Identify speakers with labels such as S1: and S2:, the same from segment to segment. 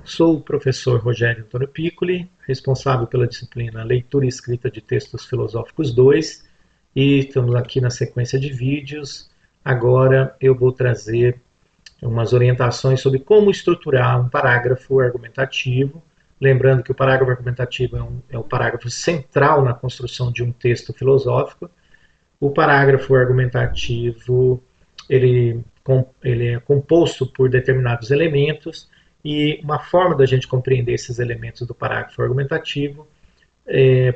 S1: Sou o professor Rogério Antônio Piccoli, responsável pela disciplina Leitura e Escrita de Textos Filosóficos 2, e estamos aqui na sequência de vídeos. Agora eu vou trazer umas orientações sobre como estruturar um parágrafo argumentativo. Lembrando que o parágrafo argumentativo é o parágrafo central na construção de um texto filosófico. O parágrafo argumentativo ele é composto por determinados elementos, e uma forma da gente compreender esses elementos do parágrafo argumentativo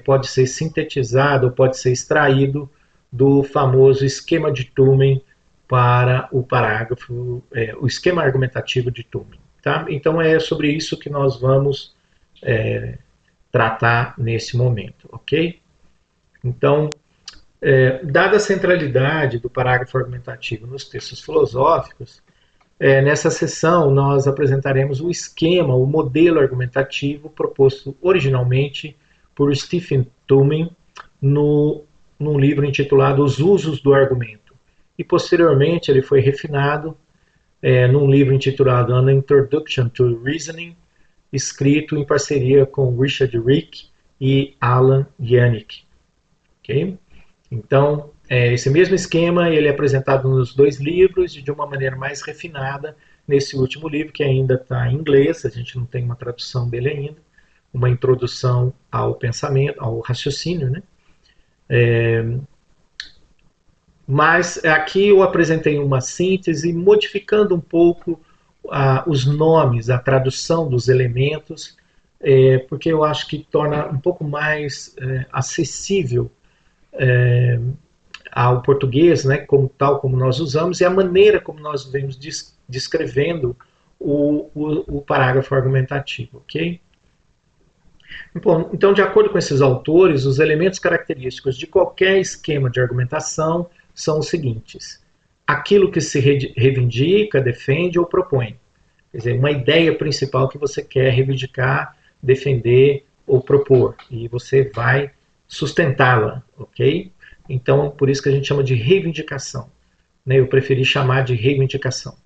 S1: pode ser sintetizado ou pode ser extraído do famoso esquema de Turing para o parágrafo, o esquema argumentativo de Turing. Tá? Então é sobre isso que nós vamos tratar nesse momento, ok? Então, dada a centralidade do parágrafo argumentativo nos textos filosóficos, nessa sessão nós apresentaremos o esquema, o modelo argumentativo proposto originalmente por Stephen Turing num livro intitulado Os Usos do Argumento. E posteriormente ele foi refinado num livro intitulado An Introduction to Reasoning, escrito em parceria com Richard Rick e Alan Yannick. Okay? Então, esse mesmo esquema ele é apresentado nos dois livros e de uma maneira mais refinada nesse último livro, que ainda está em inglês, a gente não tem uma tradução dele ainda, uma introdução ao pensamento, ao raciocínio, né? Mas aqui eu apresentei uma síntese, modificando um pouco os nomes, a tradução dos elementos, porque eu acho que torna um pouco mais acessível ao português, né, tal como nós usamos, e a maneira como nós vemos descrevendo o parágrafo argumentativo, ok? Bom, então, de acordo com esses autores, os elementos característicos de qualquer esquema de argumentação são os seguintes: aquilo que se reivindica, defende ou propõe. Quer dizer, uma ideia principal que você quer reivindicar, defender ou propor, e você vai sustentá-la, ok? Então, por isso que a gente chama de reivindicação. Né? Eu preferi chamar de reivindicação.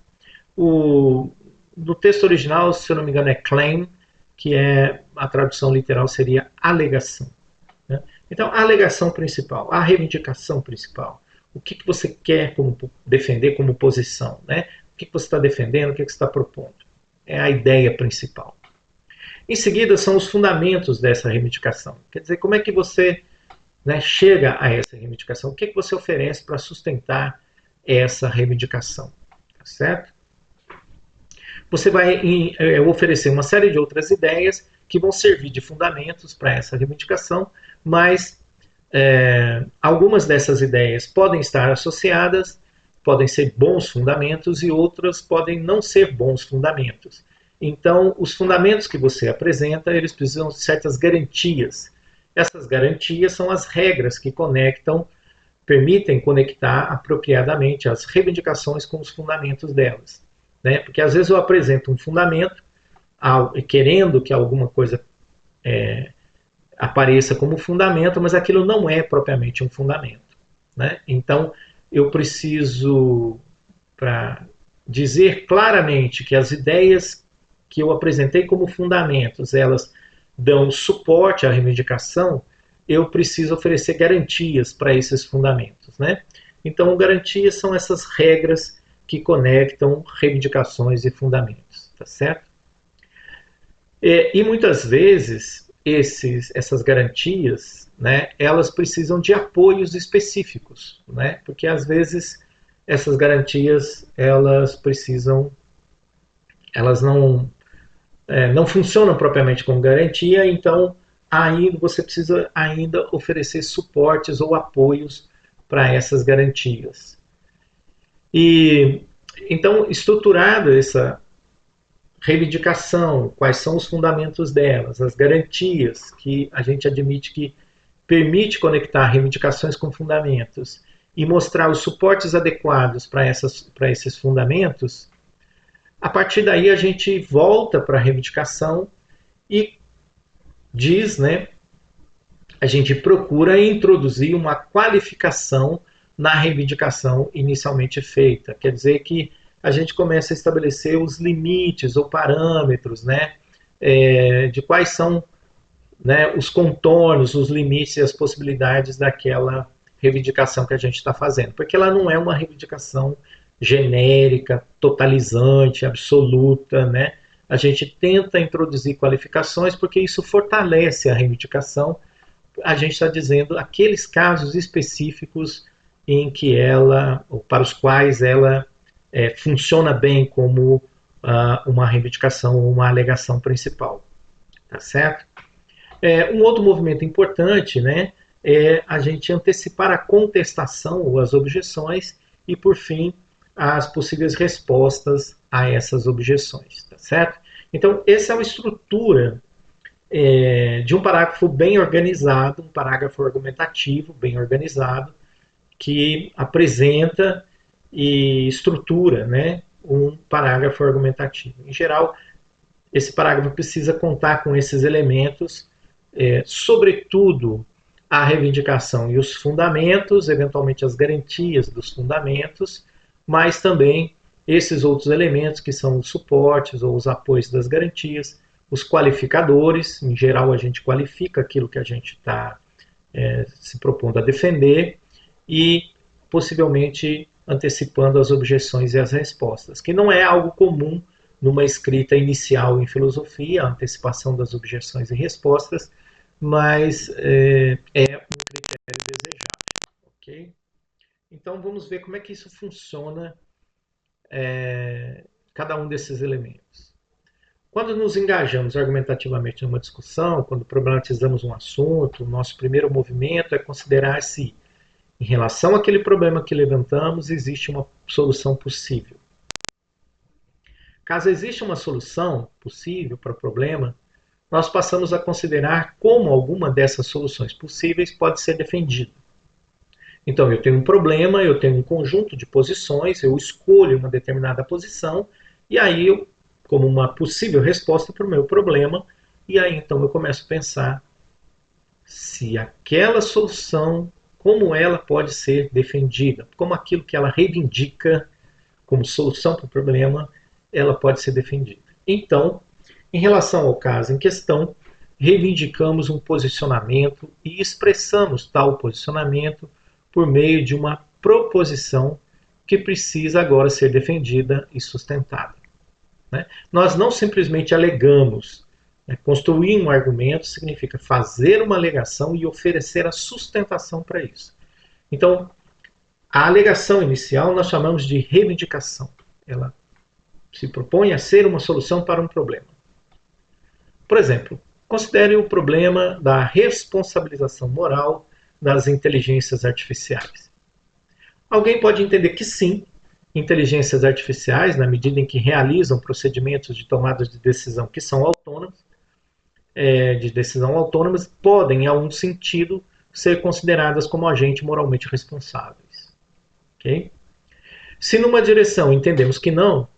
S1: No texto original, se eu não me engano, é claim, que a tradução literal seria alegação. Né? Então, a alegação principal, a reivindicação principal, o que você quer defender como posição, né? O que você está defendendo, o que você está propondo. É a ideia principal. Em seguida, são os fundamentos dessa reivindicação. Quer dizer, como é que você chega a essa reivindicação? O que você oferece para sustentar essa reivindicação? Tá certo? Você vai oferecer uma série de outras ideias que vão servir de fundamentos para essa reivindicação, mas algumas dessas ideias podem estar associadas, podem ser bons fundamentos, e outras podem não ser bons fundamentos. Então, os fundamentos que você apresenta, eles precisam de certas garantias. Essas garantias são as regras que permitem conectar apropriadamente as reivindicações com os fundamentos delas. Né? Porque às vezes eu apresento um fundamento, querendo que alguma coisa apareça como fundamento, mas aquilo não é propriamente um fundamento. Né? Então, eu preciso, para dizer claramente que as ideias que eu apresentei como fundamentos, elas dão suporte à reivindicação, eu preciso oferecer garantias para esses fundamentos. Né? Então, garantias são essas regras que conectam reivindicações e fundamentos. Tá certo? E muitas vezes, essas garantias, né, elas precisam de apoios específicos, né? Porque às vezes essas garantias elas não funcionam propriamente como garantia, então aí você precisa ainda oferecer suportes ou apoios para essas garantias. E então, estruturada essa reivindicação, quais são os fundamentos delas, as garantias que a gente admite que permite conectar reivindicações com fundamentos e mostrar os suportes adequados para esses fundamentos, a partir daí a gente volta para a reivindicação e diz, né, a gente procura introduzir uma qualificação na reivindicação inicialmente feita. Quer dizer que a gente começa a estabelecer os limites ou parâmetros, né, de quais são, né, os contornos, os limites e as possibilidades daquela reivindicação que a gente está fazendo, porque ela não é uma reivindicação genérica, totalizante, absoluta, né? A gente tenta introduzir qualificações porque isso fortalece a reivindicação. A gente está dizendo aqueles casos específicos em que ela, ou para os quais ela funciona bem como uma reivindicação ou uma alegação principal, tá certo? Um outro movimento importante, né, é a gente antecipar a contestação ou as objeções e, por fim, as possíveis respostas a essas objeções, tá certo? Então, essa é uma estrutura de um parágrafo bem organizado, um parágrafo argumentativo bem organizado, que apresenta e estrutura, né, um parágrafo argumentativo. Em geral, esse parágrafo precisa contar com esses elementos, sobretudo a reivindicação e os fundamentos, eventualmente as garantias dos fundamentos, mas também esses outros elementos que são os suportes ou os apoios das garantias, os qualificadores, em geral a gente qualifica aquilo que a gente está se propondo a defender, e possivelmente antecipando as objeções e as respostas, que não é algo comum numa escrita inicial em filosofia, a antecipação das objeções e respostas, mas é um critério desejado. Okay? Então vamos ver como é que isso funciona, cada um desses elementos. Quando nos engajamos argumentativamente numa discussão, quando problematizamos um assunto, o nosso primeiro movimento é considerar se, em relação àquele problema que levantamos, existe uma solução possível. Caso exista uma solução possível para o problema, nós passamos a considerar como alguma dessas soluções possíveis pode ser defendida. Então, eu tenho um problema, eu tenho um conjunto de posições, eu escolho uma determinada posição, e aí eu, como uma possível resposta para o meu problema, e aí então eu começo a pensar se aquela solução, como ela pode ser defendida, como aquilo que ela reivindica como solução para o problema, ela pode ser defendida. Então, em relação ao caso em questão, reivindicamos um posicionamento e expressamos tal posicionamento por meio de uma proposição que precisa agora ser defendida e sustentada. Né? Nós não simplesmente alegamos. Né? Construir um argumento significa fazer uma alegação e oferecer a sustentação para isso. Então, a alegação inicial nós chamamos de reivindicação. Ela se propõe a ser uma solução para um problema. Por exemplo, considere o problema da responsabilização moral das inteligências artificiais. Alguém pode entender que sim, inteligências artificiais, na medida em que realizam procedimentos de tomada de decisão que são autônomas, podem, em algum sentido, ser consideradas como agentes moralmente responsáveis. Okay? Se numa direção entendemos que não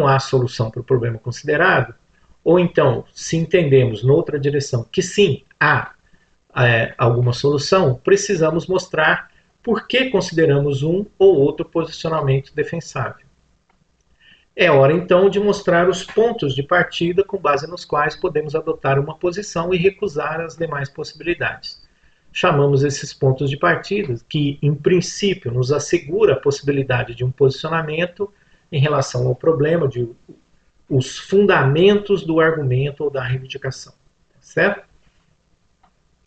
S1: há solução para o problema considerado, ou então, se entendemos noutra direção que sim, há alguma solução, precisamos mostrar por que consideramos um ou outro posicionamento defensável. É hora, então, de mostrar os pontos de partida com base nos quais podemos adotar uma posição e recusar as demais possibilidades. Chamamos esses pontos de partida, que, em princípio, nos assegura a possibilidade de um posicionamento em relação ao problema, de os fundamentos do argumento ou da reivindicação. Certo?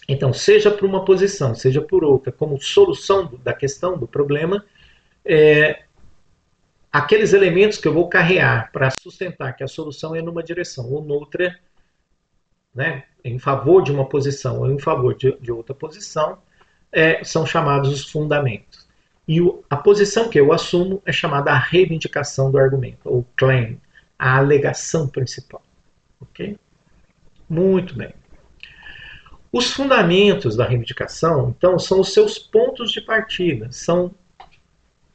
S1: Então, seja por uma posição, seja por outra, como solução da questão, do problema, aqueles elementos que eu vou carregar para sustentar que a solução é numa direção ou noutra, né, em favor de uma posição ou em favor de outra posição, são chamados os fundamentos. E a posição que eu assumo é chamada a reivindicação do argumento, ou claim, a alegação principal. Ok? Muito bem. Os fundamentos da reivindicação, então, são os seus pontos de partida, são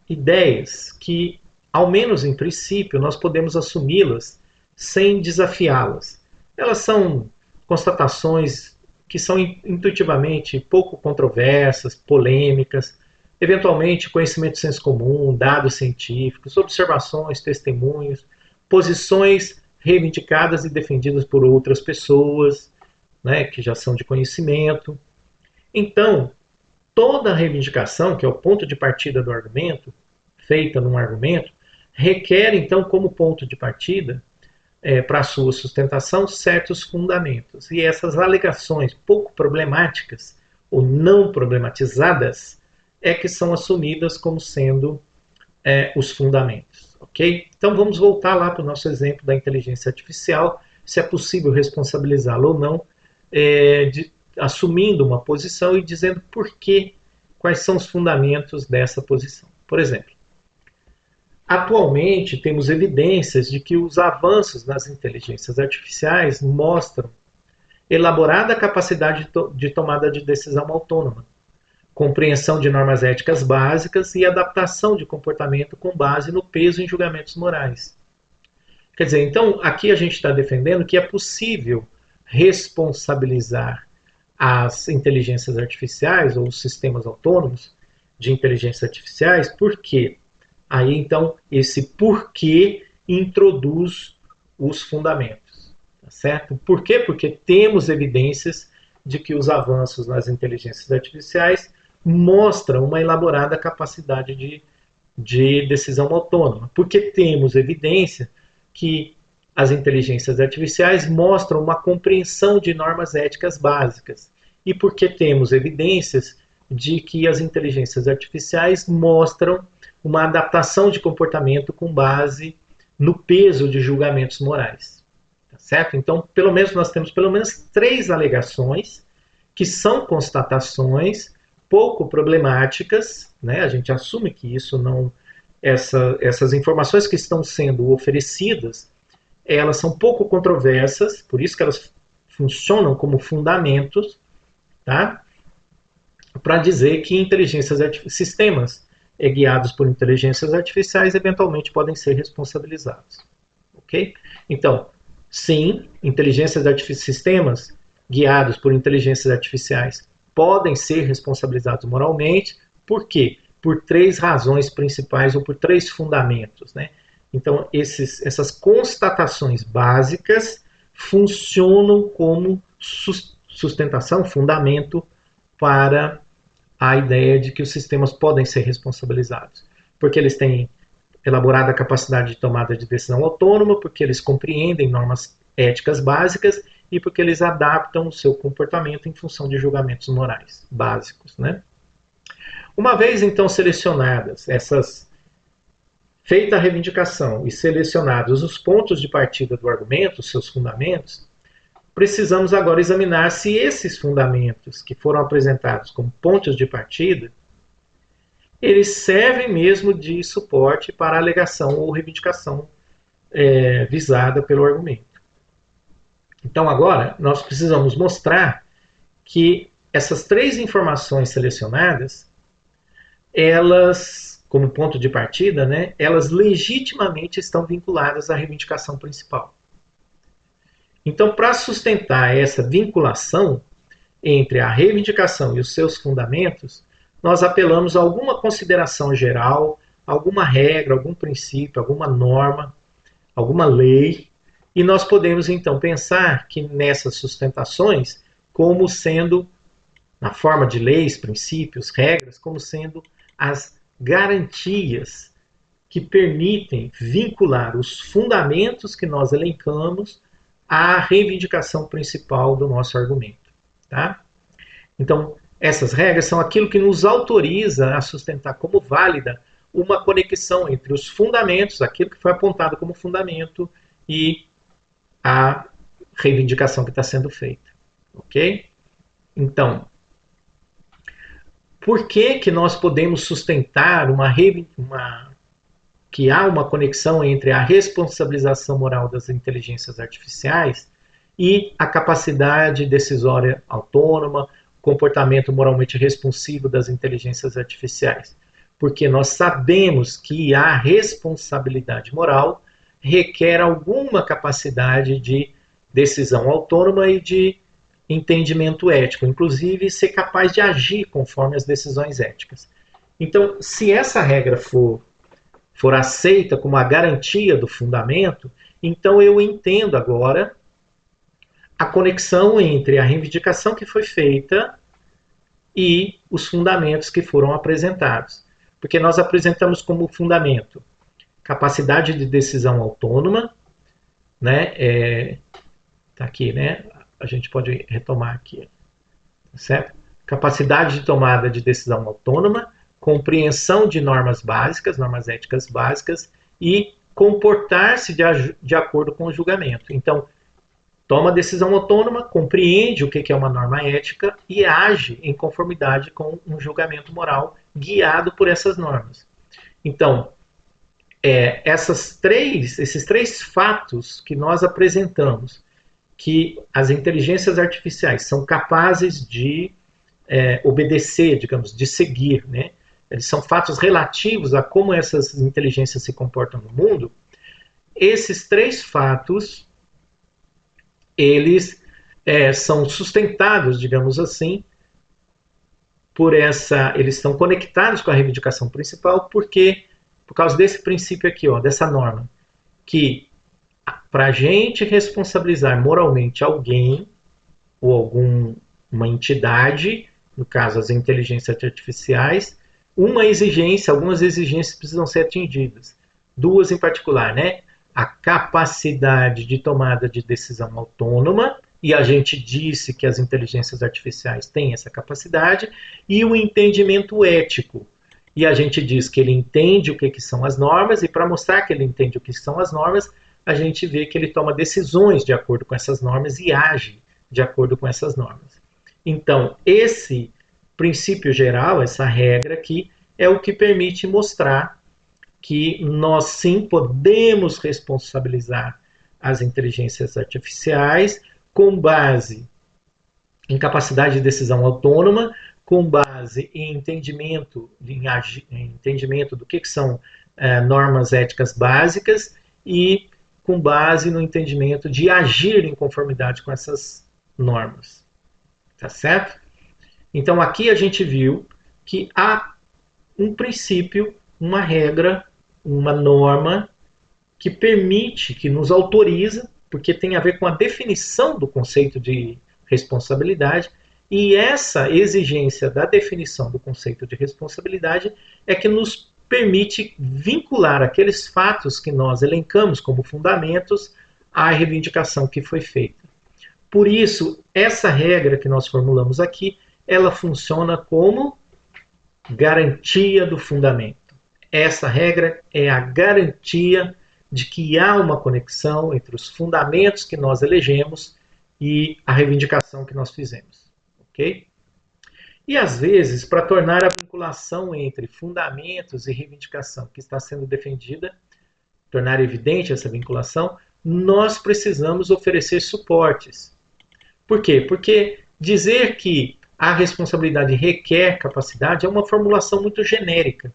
S1: ideias que, ao menos em princípio, nós podemos assumi-las sem desafiá-las. Elas são constatações que são intuitivamente pouco controversas, polêmicas, eventualmente conhecimento de senso comum, dados científicos, observações, testemunhos, posições reivindicadas e defendidas por outras pessoas, né, que já são de conhecimento. Então, toda reivindicação, que é o ponto de partida do argumento, feita num argumento, requer, então, como ponto de partida, para a sua sustentação, certos fundamentos. E essas alegações pouco problemáticas ou não problematizadas é que são assumidas como sendo os fundamentos. Ok? Então vamos voltar lá para o nosso exemplo da inteligência artificial, se é possível responsabilizá-la ou não, assumindo uma posição e dizendo por quê, quais são os fundamentos dessa posição. Por exemplo, atualmente temos evidências de que os avanços nas inteligências artificiais mostram elaborada capacidade de tomada de decisão autônoma, compreensão de normas éticas básicas e adaptação de comportamento com base no peso em julgamentos morais. Quer dizer, então, aqui a gente está defendendo que é possível responsabilizar as inteligências artificiais ou os sistemas autônomos de inteligências artificiais, por quê? Aí, então, esse porquê introduz os fundamentos, tá certo? Por quê? Porque temos evidências de que os avanços nas inteligências artificiais mostram uma elaborada capacidade de decisão autônoma. Porque temos evidência que as inteligências artificiais mostram uma compreensão de normas éticas básicas. E porque temos evidências de que as inteligências artificiais mostram uma adaptação de comportamento com base no peso de julgamentos morais. Tá certo? Então, pelo menos nós temos pelo menos 3 alegações que são constatações pouco problemáticas, né? A gente assume que isso não, essas informações que estão sendo oferecidas, elas são pouco controversas, por isso que elas funcionam como fundamentos, tá? Para dizer que sistemas guiados por inteligências artificiais eventualmente podem ser responsabilizados, ok? Então, sim, sistemas guiados por inteligências artificiais podem ser responsabilizados moralmente. Por quê? Por 3 razões principais ou por 3 fundamentos, né? Então, essas constatações básicas funcionam como sustentação, fundamento para a ideia de que os sistemas podem ser responsabilizados. Porque eles têm elaborada capacidade de tomada de decisão autônoma, porque eles compreendem normas éticas básicas e porque eles adaptam o seu comportamento em função de julgamentos morais básicos, né? Uma vez, então, feita a reivindicação e selecionados os pontos de partida do argumento, seus fundamentos, precisamos agora examinar se esses fundamentos que foram apresentados como pontos de partida, eles servem mesmo de suporte para a alegação ou reivindicação visada pelo argumento. Então agora nós precisamos mostrar que essas 3 informações selecionadas, elas, como ponto de partida, né, elas legitimamente estão vinculadas à reivindicação principal. Então, para sustentar essa vinculação entre a reivindicação e os seus fundamentos, nós apelamos a alguma consideração geral, alguma regra, algum princípio, alguma norma, alguma lei, e nós podemos então pensar que nessas sustentações, como sendo, na forma de leis, princípios, regras, como sendo as garantias que permitem vincular os fundamentos que nós elencamos à reivindicação principal do nosso argumento. Tá? Então, essas regras são aquilo que nos autoriza a sustentar como válida uma conexão entre os fundamentos, aquilo que foi apontado como fundamento, e a reivindicação que está sendo feita. Ok? Então, por que nós podemos sustentar que há uma conexão entre a responsabilização moral das inteligências artificiais e a capacidade decisória autônoma, comportamento moralmente responsivo das inteligências artificiais? Porque nós sabemos que a responsabilidade moral requer alguma capacidade de decisão autônoma e de entendimento ético, inclusive ser capaz de agir conforme as decisões éticas. Então, se essa regra for aceita como a garantia do fundamento, Então eu entendo agora a conexão entre a reivindicação que foi feita e os fundamentos que foram apresentados. Porque nós apresentamos como fundamento capacidade de decisão autônoma, né? Tá aqui, né? A gente pode retomar aqui, certo? Capacidade de tomada de decisão autônoma, compreensão de normas básicas, normas éticas básicas e comportar-se de acordo com o julgamento. Então, toma decisão autônoma, compreende o que é uma norma ética e age em conformidade com um julgamento moral guiado por essas normas. Então, esses três fatos que nós apresentamos, que as inteligências artificiais são capazes de obedecer, digamos, de seguir, né? Eles são fatos relativos a como essas inteligências se comportam no mundo. Esses três fatos, eles são sustentados, digamos assim, eles estão conectados com a reivindicação principal, porque por causa desse princípio aqui, ó, dessa norma, que para a gente responsabilizar moralmente alguém ou alguma entidade, no caso as inteligências artificiais, algumas exigências precisam ser atingidas. Duas em particular, né? A capacidade de tomada de decisão autônoma, e a gente disse que as inteligências artificiais têm essa capacidade, e o entendimento ético. E a gente diz que ele entende o que são as normas, e para mostrar que ele entende o que são as normas, a gente vê que ele toma decisões de acordo com essas normas e age de acordo com essas normas. Então, esse princípio geral, essa regra aqui, é o que permite mostrar que nós sim podemos responsabilizar as inteligências artificiais com base em capacidade de decisão autônoma, com base em entendimento do que são normas éticas básicas e com base no entendimento de agir em conformidade com essas normas. Tá certo? Então aqui a gente viu que há um princípio, uma regra, uma norma que permite, que nos autoriza, porque tem a ver com a definição do conceito de responsabilidade, e essa exigência da definição do conceito de responsabilidade é que nos permite vincular aqueles fatos que nós elencamos como fundamentos à reivindicação que foi feita. Por isso, essa regra que nós formulamos aqui, ela funciona como garantia do fundamento. Essa regra é a garantia de que há uma conexão entre os fundamentos que nós elegemos e a reivindicação que nós fizemos. Ok? E às vezes, para tornar a vinculação entre fundamentos e reivindicação que está sendo defendida, tornar evidente essa vinculação, nós precisamos oferecer suportes. Por quê? Porque dizer que a responsabilidade requer capacidade é uma formulação muito genérica.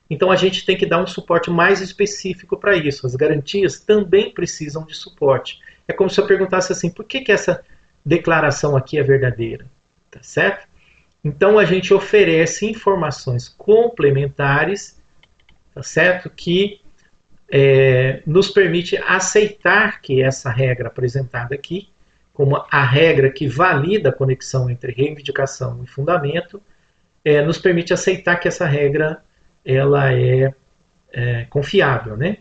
S1: Então a gente tem que dar um suporte mais específico para isso. As garantias também precisam de suporte. É como se eu perguntasse assim, por que essa declaração aqui é verdadeira? Tá certo? Então a gente oferece informações complementares, tá certo? Que nos permite aceitar que essa regra apresentada aqui, como a regra que valida a conexão entre reivindicação e fundamento, nos permite aceitar que essa regra ela é confiável, né?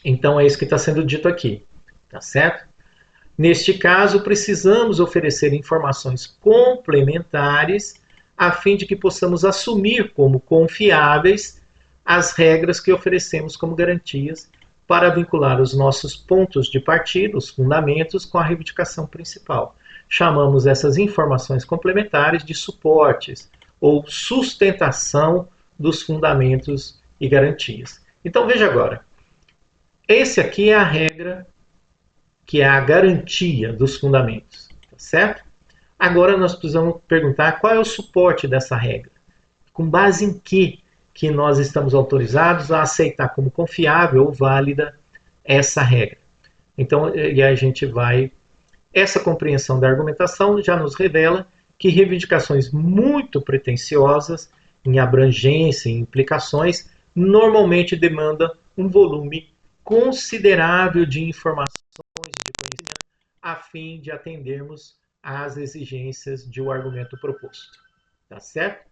S1: Então é isso que está sendo dito aqui, tá certo? Neste caso, precisamos oferecer informações complementares a fim de que possamos assumir como confiáveis as regras que oferecemos como garantias para vincular os nossos pontos de partida, os fundamentos, com a reivindicação principal. Chamamos essas informações complementares de suportes ou sustentação dos fundamentos e garantias. Então veja agora, esse aqui é a regra que é a garantia dos fundamentos, tá certo? Agora nós precisamos perguntar qual é o suporte dessa regra. Com base em que nós estamos autorizados a aceitar como confiável ou válida essa regra. Então, e a gente vai... Essa compreensão da argumentação já nos revela que reivindicações muito pretensiosas em abrangência e implicações normalmente demandam um volume considerável de informações e de conhecimento a fim de atendermos às exigências de um argumento proposto. Tá certo?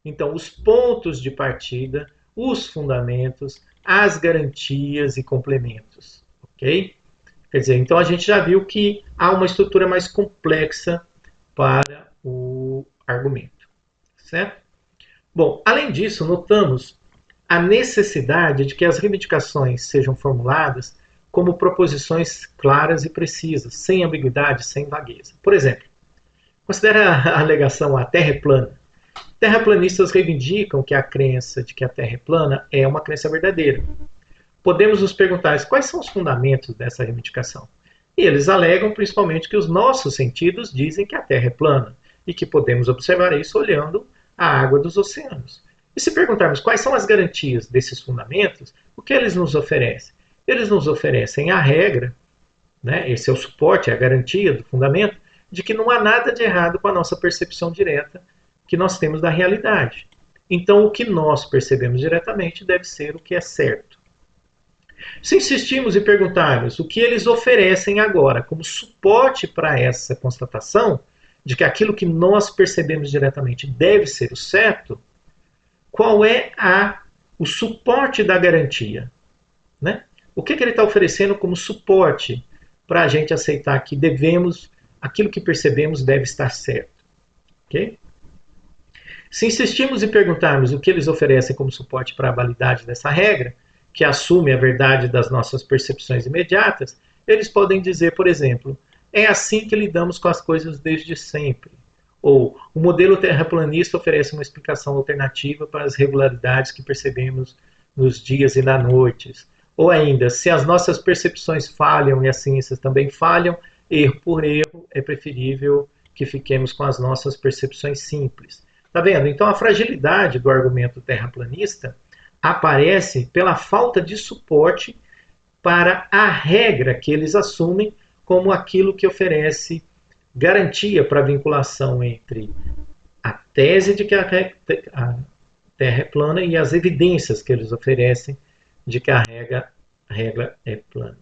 S1: Então, os pontos de partida, os fundamentos, as garantias e complementos. Ok? Quer dizer, então a gente já viu que há uma estrutura mais complexa para o argumento. Certo? Bom, além disso, notamos a necessidade de que as reivindicações sejam formuladas como proposições claras e precisas, sem ambiguidade, sem vagueza. Por exemplo, considera a alegação "a Terra é plana". Terraplanistas reivindicam que a crença de que a Terra é plana é uma crença verdadeira. Podemos nos perguntar quais são os fundamentos dessa reivindicação. E eles alegam principalmente que os nossos sentidos dizem que a Terra é plana e que podemos observar isso olhando a água dos oceanos. E se perguntarmos quais são as garantias desses fundamentos, o que eles nos oferecem? Eles nos oferecem a regra, né, esse é o suporte, é a garantia do fundamento, de que não há nada de errado com a nossa percepção direta que nós temos da realidade. Então, o que nós percebemos diretamente deve ser o que é certo. Se insistimos e perguntarmos o que eles oferecem agora como suporte para essa constatação de que aquilo que nós percebemos diretamente deve ser o certo, qual é o suporte da garantia? Né? O que ele está oferecendo como suporte para a gente aceitar que devemos, aquilo que percebemos deve estar certo? Ok? Se insistimos e perguntarmos o que eles oferecem como suporte para a validade dessa regra, que assume a verdade das nossas percepções imediatas, eles podem dizer, por exemplo, é assim que lidamos com as coisas desde sempre. Ou o modelo terraplanista oferece uma explicação alternativa para as regularidades que percebemos nos dias e nas noites. Ou ainda, se as nossas percepções falham e as ciências também falham, erro por erro, é preferível que fiquemos com as nossas percepções simples. Tá vendo? Então a fragilidade do argumento terraplanista aparece pela falta de suporte para a regra que eles assumem como aquilo que oferece garantia para a vinculação entre a tese de que a Terra é plana e as evidências que eles oferecem de que a regra é plana,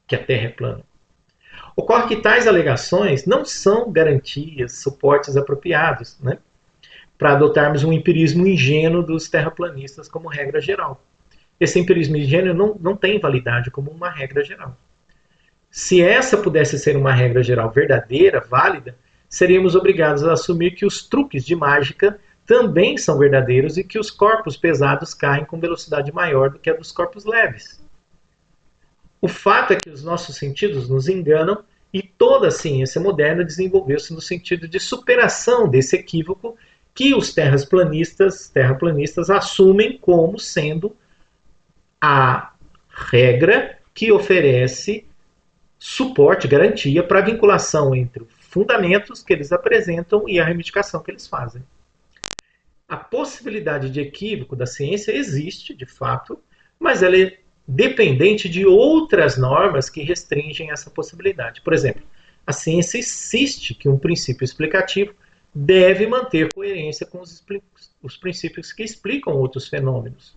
S1: que a Terra é plana. Ocorre que tais alegações não são garantias, suportes apropriados, né, para adotarmos um empirismo ingênuo dos terraplanistas como regra geral. Esse empirismo ingênuo não tem validade como uma regra geral. Se essa pudesse ser uma regra geral verdadeira, válida, seríamos obrigados a assumir que os truques de mágica também são verdadeiros e que os corpos pesados caem com velocidade maior do que a dos corpos leves. O fato é que os nossos sentidos nos enganam e toda a ciência moderna desenvolveu-se no sentido de superação desse equívoco que os terraplanistas assumem como sendo a regra que oferece suporte, garantia para a vinculação entre fundamentos que eles apresentam e a reivindicação que eles fazem. A possibilidade de equívoco da ciência existe, de fato, mas ela é dependente de outras normas que restringem essa possibilidade. Por exemplo, a ciência insiste que um princípio explicativo deve manter coerência com os princípios que explicam outros fenômenos.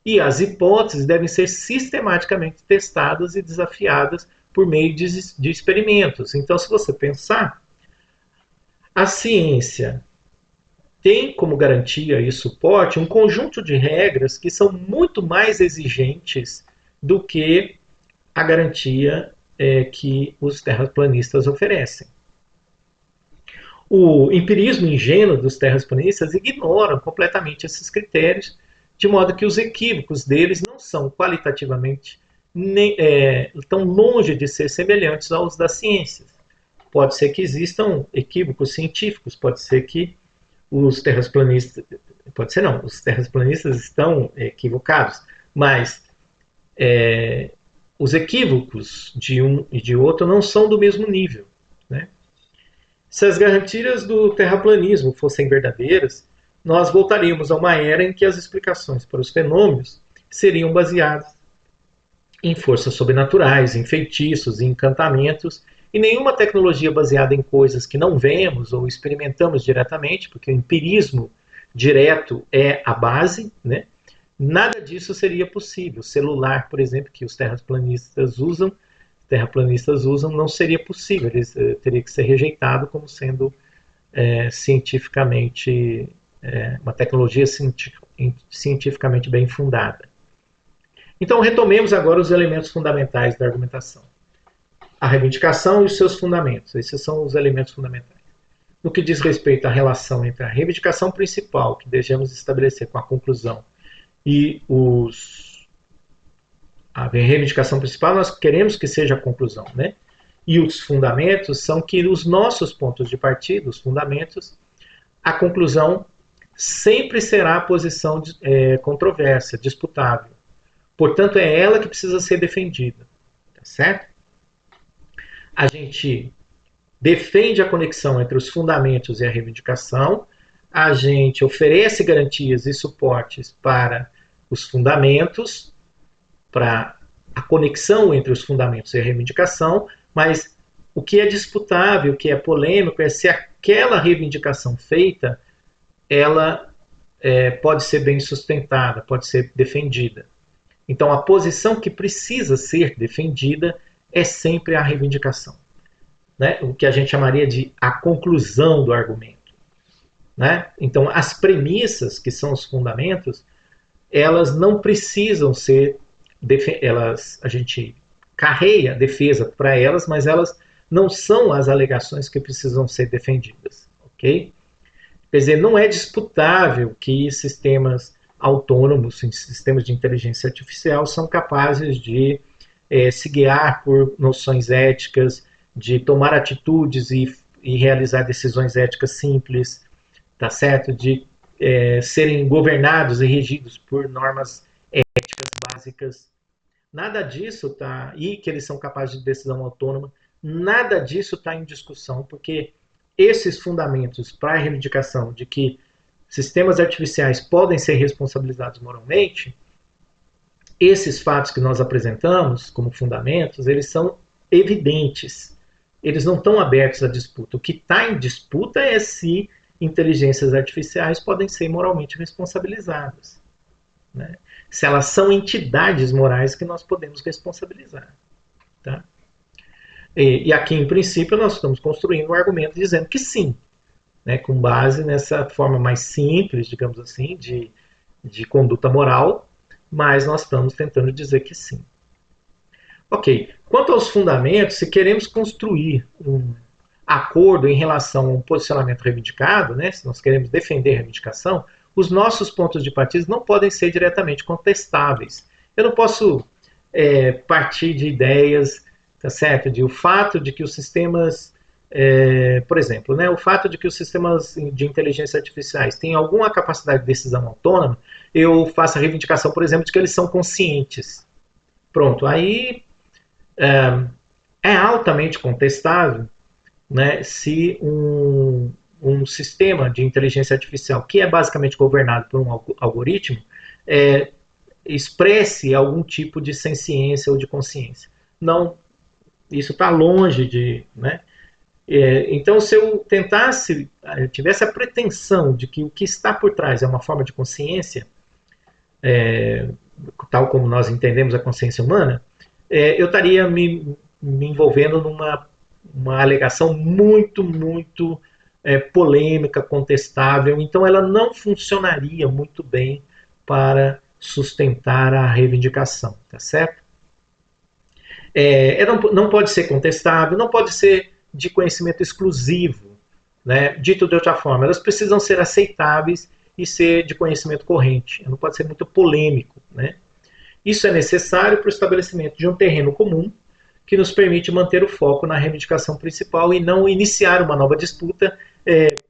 S1: E as hipóteses devem ser sistematicamente testadas e desafiadas por meio de experimentos. Então, se você pensar, a ciência tem como garantia e suporte um conjunto de regras que são muito mais exigentes do que a garantia que os terraplanistas oferecem. O empirismo ingênuo dos terraplanistas ignoram completamente esses critérios, de modo que os equívocos deles não são qualitativamente tão longe de ser semelhantes aos das ciências. Pode ser que existam equívocos científicos, pode ser que os terraplanistas, os terraplanistas estão equivocados, mas os equívocos de um e de outro não são do mesmo nível, né? Se as garantias do terraplanismo fossem verdadeiras, nós voltaríamos a uma era em que as explicações para os fenômenos seriam baseadas em forças sobrenaturais, em feitiços, em encantamentos, e nenhuma tecnologia baseada em coisas que não vemos ou experimentamos diretamente, porque o empirismo direto é a base, né? Nada disso seria possível. O celular, por exemplo, que os terraplanistas usam, não seria possível. Ele teria que ser rejeitado como sendo cientificamente uma tecnologia cientificamente bem fundada. Então, retomemos agora os elementos fundamentais da argumentação. A reivindicação e os seus fundamentos. Esses são os elementos fundamentais. No que diz respeito à relação entre a reivindicação principal, que desejamos estabelecer com a conclusão, e a reivindicação principal, nós queremos que seja a conclusão, né? E os fundamentos são que os nossos pontos de partida, os fundamentos, a conclusão sempre será a posição controversa, disputável. Portanto, é ela que precisa ser defendida. Tá certo? A gente defende a conexão entre os fundamentos e a reivindicação, a gente oferece garantias e suportes para os fundamentos, para a conexão entre os fundamentos e a reivindicação, mas o que é disputável, o que é polêmico, é se aquela reivindicação feita, ela pode ser bem sustentada, pode ser defendida. Então, a posição que precisa ser defendida é sempre a reivindicação, né? O que a gente chamaria de a conclusão do argumento, né? Então, as premissas, que são os fundamentos, elas não precisam ser, a gente carreia a defesa para elas, mas elas não são as alegações que precisam ser defendidas, ok? Quer dizer, não é disputável que sistemas autônomos, sistemas de inteligência artificial, são capazes de se guiar por noções éticas, de tomar atitudes e realizar decisões éticas simples, tá certo? De serem governados e regidos por normas éticas básicas. Nada disso está, e que eles são capazes de decisão autônoma, nada disso está em discussão, porque esses fundamentos para a reivindicação de que sistemas artificiais podem ser responsabilizados moralmente, esses fatos que nós apresentamos como fundamentos, eles são evidentes. Eles não estão abertos à disputa. O que está em disputa é se inteligências artificiais podem ser moralmente responsabilizadas, né? Se elas são entidades morais que nós podemos responsabilizar. Tá? E aqui, em princípio, nós estamos construindo um argumento dizendo que sim, né, com base nessa forma mais simples, digamos assim, de conduta moral, mas nós estamos tentando dizer que sim. Ok, quanto aos fundamentos, se queremos construir um acordo em relação a um posicionamento reivindicado, né, se nós queremos defender a reivindicação, os nossos pontos de partida não podem ser diretamente contestáveis. Eu não posso partir de ideias, tá certo? De o fato de que os sistemas, por exemplo, né, o fato de que os sistemas de inteligência artificiais têm alguma capacidade de decisão autônoma, eu faço a reivindicação, por exemplo, de que eles são conscientes. Pronto, aí é altamente contestável, né, se um sistema de inteligência artificial, que é basicamente governado por um algoritmo, expresse algum tipo de senciência ou de consciência. Não, isso está longe de... Né? Então, se eu tentasse, tivesse a pretensão de que o que está por trás é uma forma de consciência, tal como nós entendemos a consciência humana, eu estaria me envolvendo numa alegação muito polêmica, contestável, então ela não funcionaria muito bem para sustentar a reivindicação, tá certo? Não pode ser contestável, não pode ser de conhecimento exclusivo, né? Dito de outra forma, elas precisam ser aceitáveis e ser de conhecimento corrente, não pode ser muito polêmico, né? Isso é necessário para o estabelecimento de um terreno comum que nos permite manter o foco na reivindicação principal e não iniciar uma nova disputa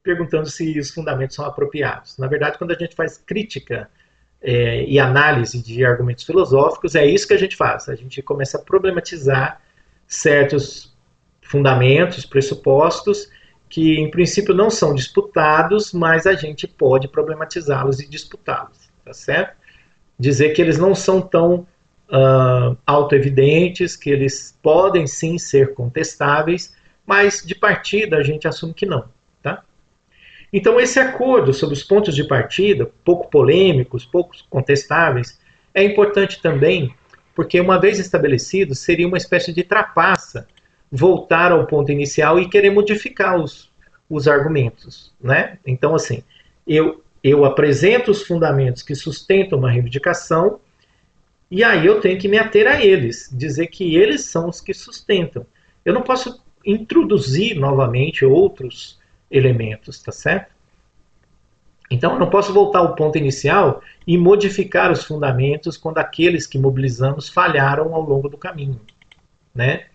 S1: perguntando se os fundamentos são apropriados. Na verdade, quando a gente faz crítica e análise de argumentos filosóficos, é isso que a gente faz. A gente começa a problematizar certos fundamentos, pressupostos, que em princípio não são disputados, mas a gente pode problematizá-los e disputá-los, tá certo? Dizer que eles não são tão autoevidentes, que eles podem sim ser contestáveis, mas de partida a gente assume que não. Tá? Então, esse acordo sobre os pontos de partida, pouco polêmicos, pouco contestáveis, é importante também, porque uma vez estabelecido, seria uma espécie de trapaça voltar ao ponto inicial e querer modificar os argumentos, né? Então, assim, eu apresento os fundamentos que sustentam uma reivindicação e aí eu tenho que me ater a eles, dizer que eles são os que sustentam. Eu não posso introduzir novamente outros elementos, tá certo? Então eu não posso voltar ao ponto inicial e modificar os fundamentos quando aqueles que mobilizamos falharam ao longo do caminho, né?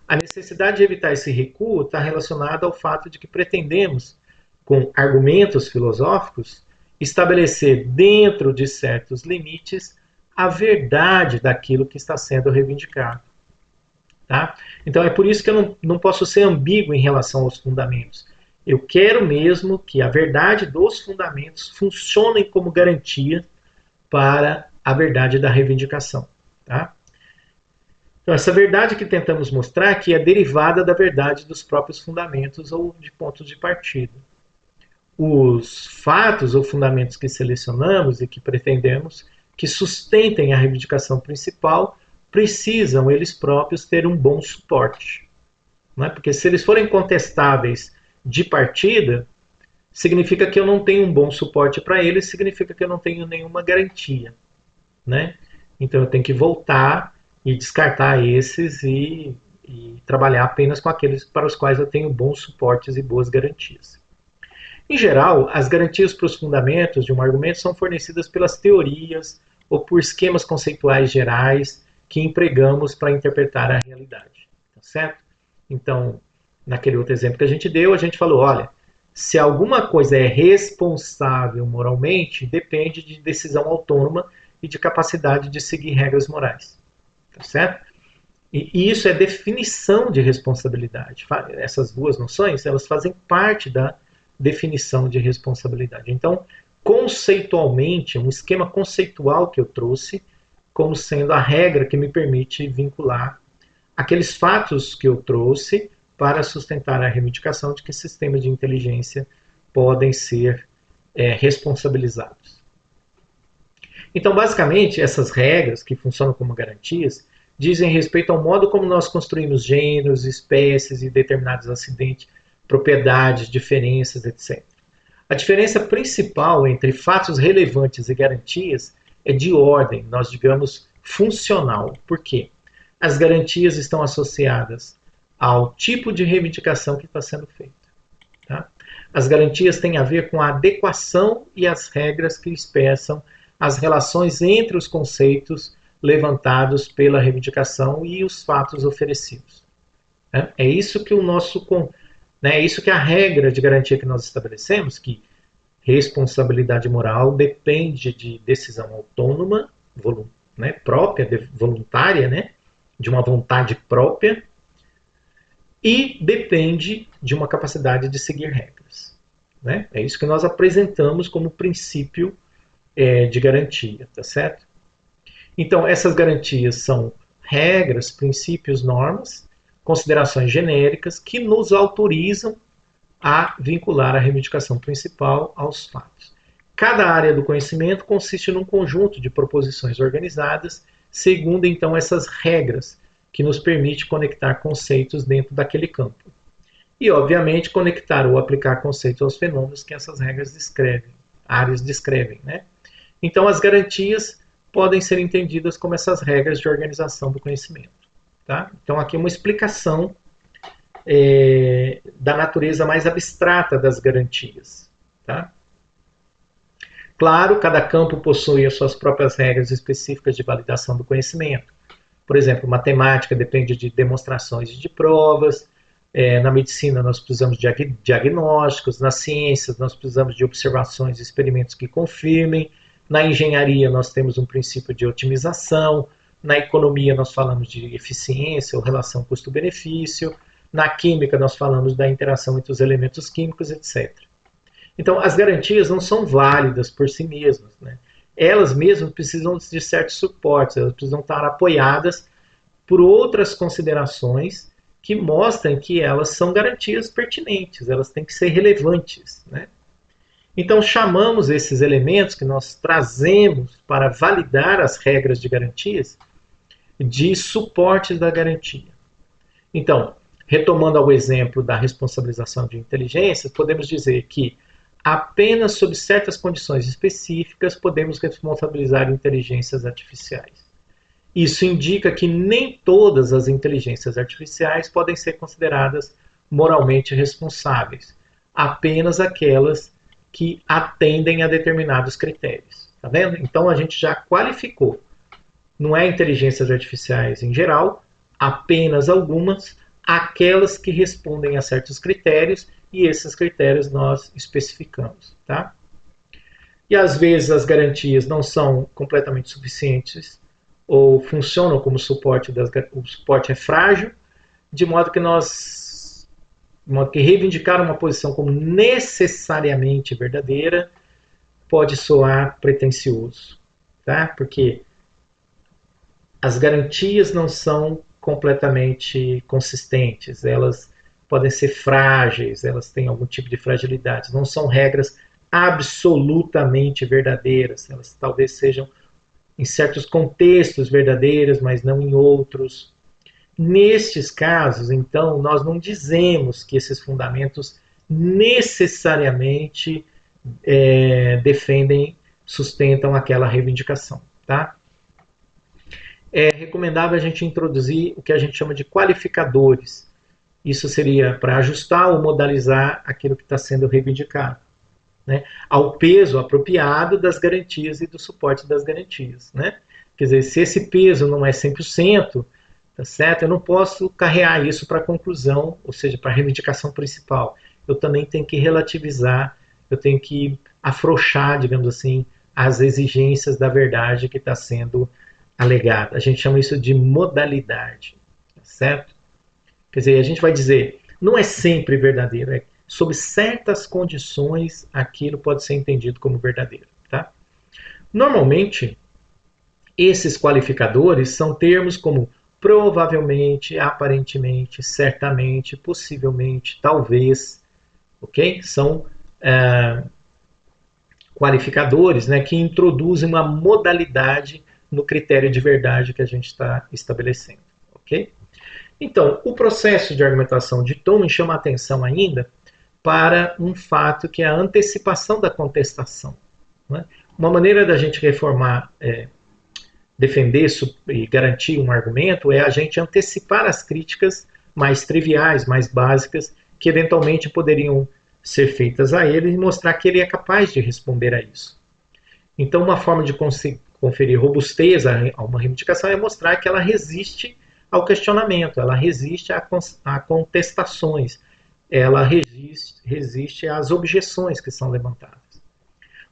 S1: A necessidade de evitar esse recuo está relacionada ao fato de que pretendemos, com argumentos filosóficos, estabelecer dentro de certos limites a verdade daquilo que está sendo reivindicado. Tá? Então é por isso que eu não posso ser ambíguo em relação aos fundamentos. Eu quero mesmo que a verdade dos fundamentos funcione como garantia para a verdade da reivindicação. Tá? Então, essa verdade que tentamos mostrar aqui é derivada da verdade dos próprios fundamentos ou de pontos de partida. Os fatos ou fundamentos que selecionamos e que pretendemos que sustentem a reivindicação principal precisam eles próprios ter um bom suporte. Né? Porque se eles forem contestáveis de partida, significa que eu não tenho um bom suporte para eles, significa que eu não tenho nenhuma garantia. Né? Então eu tenho que voltar e descartar esses e trabalhar apenas com aqueles para os quais eu tenho bons suportes e boas garantias. Em geral, as garantias para os fundamentos de um argumento são fornecidas pelas teorias ou por esquemas conceituais gerais que empregamos para interpretar a realidade. Tá certo? Então, naquele outro exemplo que a gente deu, a gente falou, olha, se alguma coisa é responsável moralmente, depende de decisão autônoma e de capacidade de seguir regras morais. Tá certo? E isso é definição de responsabilidade. Essas duas noções, elas fazem parte da definição de responsabilidade. Então, conceitualmente, um esquema conceitual que eu trouxe como sendo a regra que me permite vincular aqueles fatos que eu trouxe para sustentar a reivindicação de que sistemas de inteligência podem ser responsabilizados. Então, basicamente, essas regras que funcionam como garantias dizem respeito ao modo como nós construímos gêneros, espécies e determinados acidentes, propriedades, diferenças, etc. A diferença principal entre fatos relevantes e garantias é de ordem, nós digamos, funcional. Por quê? As garantias estão associadas ao tipo de reivindicação que está sendo feita. Tá? As garantias têm a ver com a adequação e as regras que expressam as relações entre os conceitos levantados pela reivindicação e os fatos oferecidos. É isso que o nosso, é isso que a regra de garantia que nós estabelecemos, que responsabilidade moral depende de decisão autônoma, própria, voluntária, né, de uma vontade própria, e depende de uma capacidade de seguir regras. Né? É isso que nós apresentamos como princípio de garantia, tá certo? Então, essas garantias são regras, princípios, normas, considerações genéricas que nos autorizam a vincular a reivindicação principal aos fatos. Cada área do conhecimento consiste num conjunto de proposições organizadas, segundo então essas regras, que nos permite conectar conceitos dentro daquele campo. E, obviamente, conectar ou aplicar conceitos aos fenômenos que essas regras descrevem, áreas descrevem. Né? Então, as garantias podem ser entendidas como essas regras de organização do conhecimento. Tá? Então, aqui é uma explicação da natureza mais abstrata das garantias. Tá? Claro, cada campo possui as suas próprias regras específicas de validação do conhecimento. Por exemplo, matemática depende de demonstrações e de provas, na medicina nós precisamos de diagnósticos, nas ciências nós precisamos de observações e experimentos que confirmem, na engenharia nós temos um princípio de otimização, na economia nós falamos de eficiência ou relação custo-benefício, na química nós falamos da interação entre os elementos químicos, etc. Então, as garantias não são válidas por si mesmas. Né? Elas mesmas precisam de certos suportes, elas precisam estar apoiadas por outras considerações que mostrem que elas são garantias pertinentes, elas têm que ser relevantes. Né? Então, chamamos esses elementos que nós trazemos para validar as regras de garantias de suportes da garantia. Então, retomando ao exemplo da responsabilização de inteligências, podemos dizer que apenas sob certas condições específicas podemos responsabilizar inteligências artificiais. Isso indica que nem todas as inteligências artificiais podem ser consideradas moralmente responsáveis, apenas aquelas que atendem a determinados critérios. Tá vendo? Então a gente já qualificou. Não é inteligências artificiais em geral, apenas algumas, aquelas que respondem a certos critérios, e esses critérios nós especificamos. Tá? E às vezes as garantias não são completamente suficientes ou funcionam como suporte, o suporte é frágil, de modo que reivindicar uma posição como necessariamente verdadeira pode soar pretensioso, tá? Porque as garantias não são completamente consistentes, elas podem ser frágeis, elas têm algum tipo de fragilidade, não são regras absolutamente verdadeiras, elas talvez sejam em certos contextos verdadeiras, mas não em outros. Nestes casos, então, nós não dizemos que esses fundamentos necessariamente defendem, sustentam aquela reivindicação. Tá? É recomendável a gente introduzir o que a gente chama de qualificadores. Isso seria para ajustar ou modalizar aquilo que está sendo reivindicado, né, ao peso apropriado das garantias e do suporte das garantias. Né? Quer dizer, se esse peso não é 100%, tá certo? Eu não posso carregar isso para a conclusão, ou seja, para a reivindicação principal. Eu também tenho que relativizar, eu tenho que afrouxar, digamos assim, as exigências da verdade que está sendo alegada. A gente chama isso de modalidade, tá certo? Quer dizer, a gente vai dizer, não é sempre verdadeiro, sob certas condições, aquilo pode ser entendido como verdadeiro. Tá? Normalmente, esses qualificadores são termos como provavelmente, aparentemente, certamente, possivelmente, talvez, ok? São qualificadores, né, que introduzem uma modalidade no critério de verdade que a gente está estabelecendo, ok? Então, o processo de argumentação de Thomas chama a atenção ainda para um fato que é a antecipação da contestação. Né? Uma maneira da gente reformar, defender e garantir um argumento é a gente antecipar as críticas mais triviais, mais básicas, que eventualmente poderiam ser feitas a ele e mostrar que ele é capaz de responder a isso. Então, uma forma de conferir robustez a uma reivindicação é mostrar que ela resiste ao questionamento, ela resiste a contestações, ela resiste às objeções que são levantadas.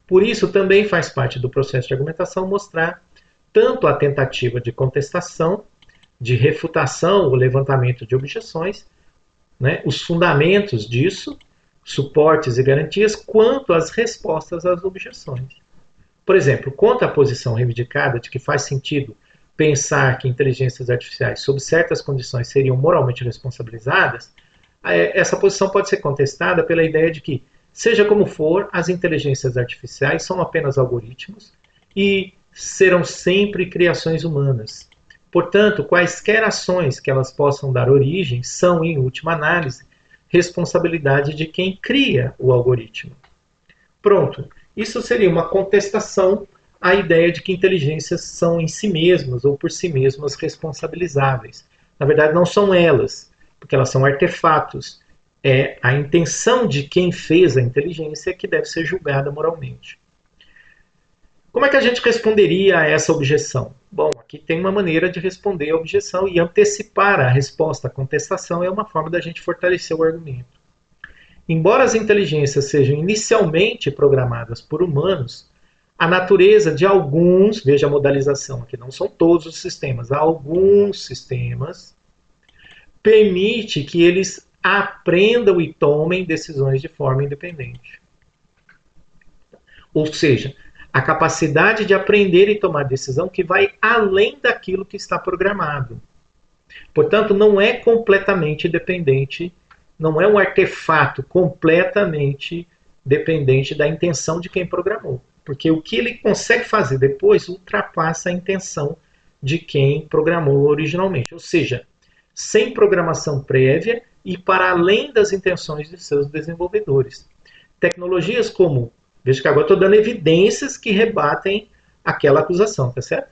S1: Por isso, também faz parte do processo de argumentação mostrar tanto a tentativa de contestação, de refutação ou levantamento de objeções, né, os fundamentos disso, suportes e garantias, quanto as respostas às objeções. Por exemplo, contra a posição reivindicada de que faz sentido pensar que inteligências artificiais, sob certas condições, seriam moralmente responsabilizadas, essa posição pode ser contestada pela ideia de que, seja como for, as inteligências artificiais são apenas algoritmos e serão sempre criações humanas. Portanto, quaisquer ações que elas possam dar origem são, em última análise, responsabilidade de quem cria o algoritmo. Pronto. Isso seria uma contestação à ideia de que inteligências são em si mesmas ou por si mesmas responsabilizáveis. Na verdade, não são elas, porque elas são artefatos. É a intenção de quem fez a inteligência que deve ser julgada moralmente. Como é que a gente responderia a essa objeção? Bom, aqui tem uma maneira de responder a objeção e antecipar a resposta à contestação é uma forma da gente fortalecer o argumento. Embora as inteligências sejam inicialmente programadas por humanos, a natureza de alguns, veja a modalização aqui, não são todos os sistemas, alguns sistemas permite que eles aprendam e tomem decisões de forma independente. Ou seja, a capacidade de aprender e tomar decisão que vai além daquilo que está programado. Portanto, não é completamente dependente, não é um artefato completamente dependente da intenção de quem programou. Porque o que ele consegue fazer depois ultrapassa a intenção de quem programou originalmente. Ou seja, sem programação prévia e para além das intenções de seus desenvolvedores. Tecnologias como, veja que agora estou dando evidências que rebatem aquela acusação, tá certo?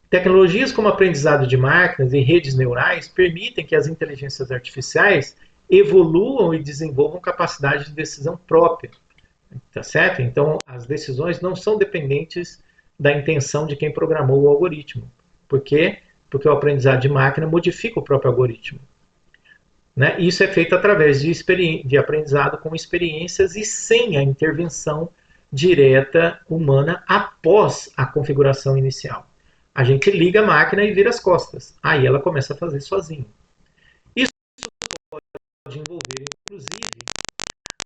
S1: Tecnologias como aprendizado de máquinas e redes neurais permitem que as inteligências artificiais evoluam e desenvolvam capacidade de decisão própria, tá certo? Então, as decisões não são dependentes da intenção de quem programou o algoritmo. Por quê? Porque o aprendizado de máquina modifica o próprio algoritmo. Né? Isso é feito através de aprendizado com experiências e sem a intervenção direta humana após a configuração inicial. A gente liga a máquina e vira as costas. Aí ela começa a fazer sozinha. Isso pode envolver, inclusive,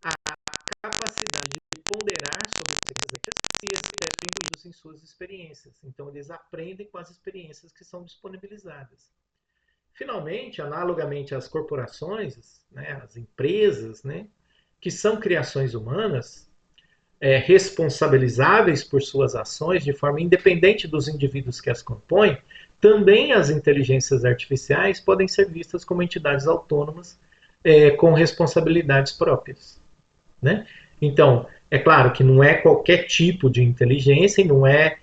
S1: a capacidade de ponderar sobre se esse teste é incluído em suas experiências. Então, eles aprendem com as experiências que são disponibilizadas. Finalmente, analogamente às corporações, né, às empresas, né, que são criações humanas, responsabilizáveis por suas ações de forma independente dos indivíduos que as compõem, também as inteligências artificiais podem ser vistas como entidades autônomas com responsabilidades próprias. Né? Então, é claro que não é qualquer tipo de inteligência e não é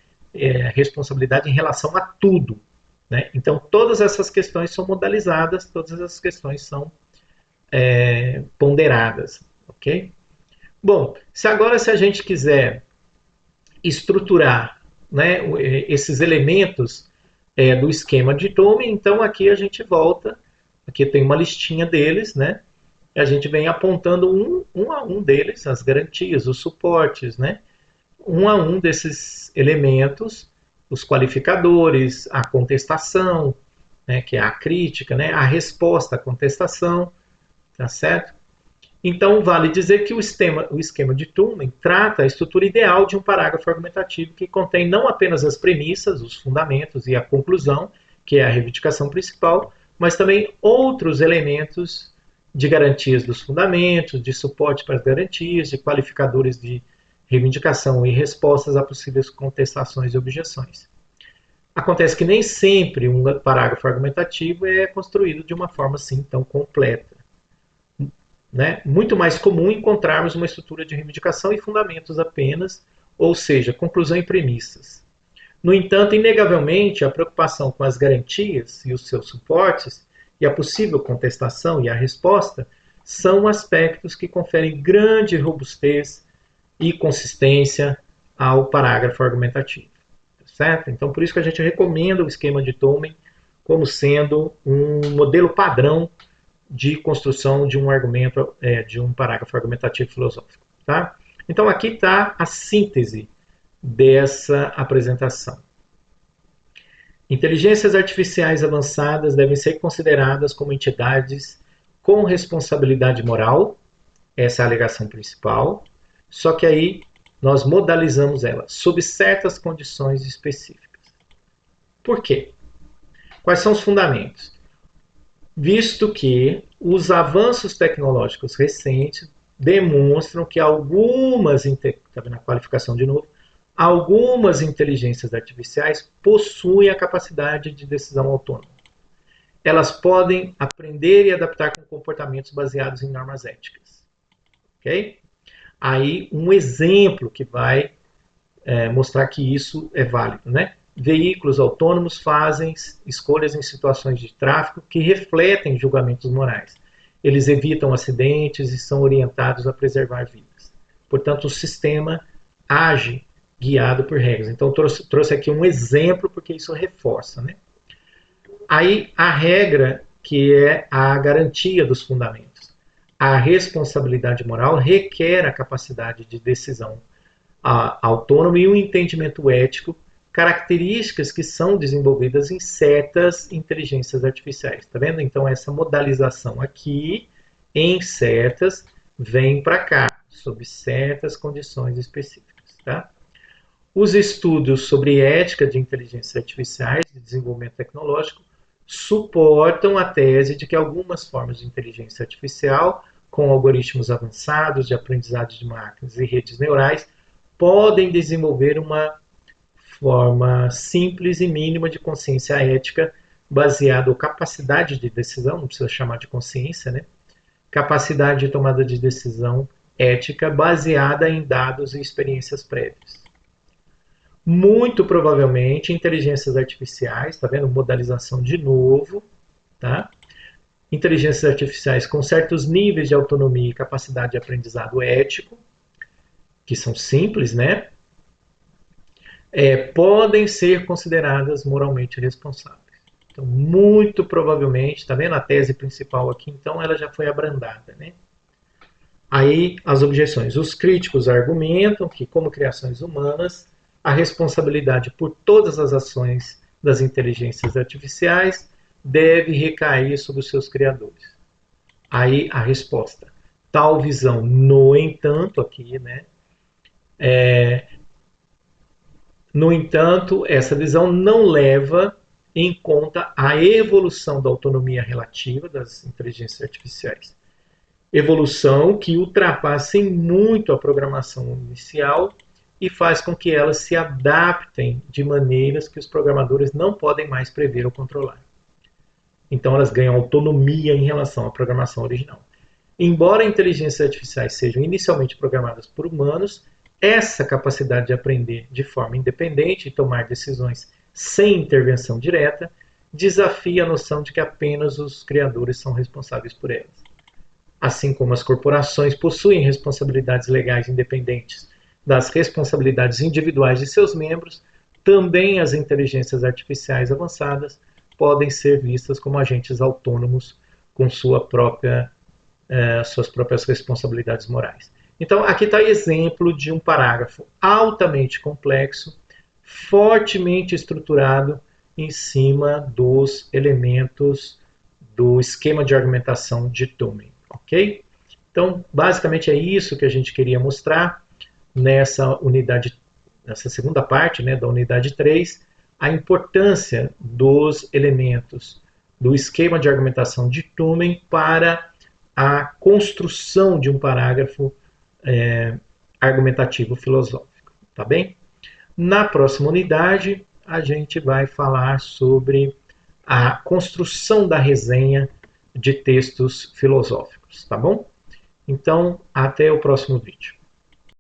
S1: responsabilidade em relação a tudo. Né? Então, todas essas questões são modalizadas, todas essas questões são ponderadas. Ok? Bom, se a gente quiser estruturar, né, esses elementos do esquema de Tome, então aqui a gente volta, aqui tem uma listinha deles, né? A gente vem apontando um a um deles, as garantias, os suportes, né? Um a um desses elementos, os qualificadores, a contestação, né, que é a crítica, né, a resposta à contestação, tá certo? Então, vale dizer que o esquema de Turing trata a estrutura ideal de um parágrafo argumentativo que contém não apenas as premissas, os fundamentos e a conclusão, que é a reivindicação principal, mas também outros elementos de garantias dos fundamentos, de suporte para as garantias, de qualificadores de reivindicação e respostas a possíveis contestações e objeções. Acontece que nem sempre um parágrafo argumentativo é construído de uma forma assim tão completa. Né? Muito mais comum encontrarmos uma estrutura de reivindicação e fundamentos apenas, ou seja, conclusão e premissas. No entanto, inegavelmente, a preocupação com as garantias e os seus suportes, e a possível contestação e a resposta, são aspectos que conferem grande robustez e consistência ao parágrafo argumentativo. Certo? Então, por isso que a gente recomenda o esquema de Tolman como sendo um modelo padrão de construção de um argumento, de um parágrafo argumentativo filosófico. Tá? Então, aqui está a síntese dessa apresentação. Inteligências artificiais avançadas devem ser consideradas como entidades com responsabilidade moral, essa é a alegação principal, só que aí nós modalizamos ela, sob certas condições específicas. Por quê? Quais são os fundamentos? Visto que os avanços tecnológicos recentes demonstram que algumas, está vendo a qualificação de novo, algumas inteligências artificiais possuem a capacidade de decisão autônoma. Elas podem aprender e adaptar com comportamentos baseados em normas éticas. Ok? Aí um exemplo que vai mostrar que isso é válido, né? Veículos autônomos fazem escolhas em situações de tráfego que refletem julgamentos morais. Eles evitam acidentes e são orientados a preservar vidas. Portanto, o sistema age guiado por regras. Então, trouxe aqui um exemplo porque isso reforça, né? Aí, a regra que é a garantia dos fundamentos. A responsabilidade moral requer a capacidade de decisão autônoma e um entendimento ético, características que são desenvolvidas em certas inteligências artificiais. Tá vendo? Então, essa modalização aqui, em certas, vem para cá, sob certas condições específicas. Tá? Os estudos sobre ética de inteligências artificiais, de desenvolvimento tecnológico, suportam a tese de que algumas formas de inteligência artificial com algoritmos avançados de aprendizado de máquinas e redes neurais, podem desenvolver uma forma simples e mínima de consciência ética baseada ou capacidade de decisão, não precisa chamar de consciência, né? Capacidade de tomada de decisão ética baseada em dados e experiências prévias. Muito provavelmente, inteligências artificiais, tá vendo? Modalização de novo, tá? Inteligências artificiais com certos níveis de autonomia e capacidade de aprendizado ético, que são simples, né? Podem ser consideradas moralmente responsáveis. Então, muito provavelmente, tá vendo a tese principal aqui? Então, ela já foi abrandada, né? Aí, as objeções. Os críticos argumentam que, como criações humanas, a responsabilidade por todas as ações das inteligências artificiais deve recair sobre os seus criadores. Aí, a resposta. Tal visão, no entanto, aqui, né? No entanto, essa visão não leva em conta a evolução da autonomia relativa das inteligências artificiais. Evolução que ultrapassa em muito a programação inicial e faz com que elas se adaptem de maneiras que os programadores não podem mais prever ou controlar. Então elas ganham autonomia em relação à programação original. Embora inteligências artificiais sejam inicialmente programadas por humanos, essa capacidade de aprender de forma independente e tomar decisões sem intervenção direta desafia a noção de que apenas os criadores são responsáveis por elas. Assim como as corporações possuem responsabilidades legais independentes das responsabilidades individuais de seus membros, também as inteligências artificiais avançadas podem ser vistas como agentes autônomos com suas próprias responsabilidades morais. Então, aqui está exemplo de um parágrafo altamente complexo, fortemente estruturado em cima dos elementos do esquema de argumentação de Turing, ok? Então, basicamente é isso que a gente queria mostrar nessa segunda parte, né, da unidade 3, a importância dos elementos do esquema de argumentação de Turing para a construção de um parágrafo argumentativo filosófico, tá bem? Na próxima unidade, a gente vai falar sobre a construção da resenha de textos filosóficos, tá bom? Então, até o próximo vídeo.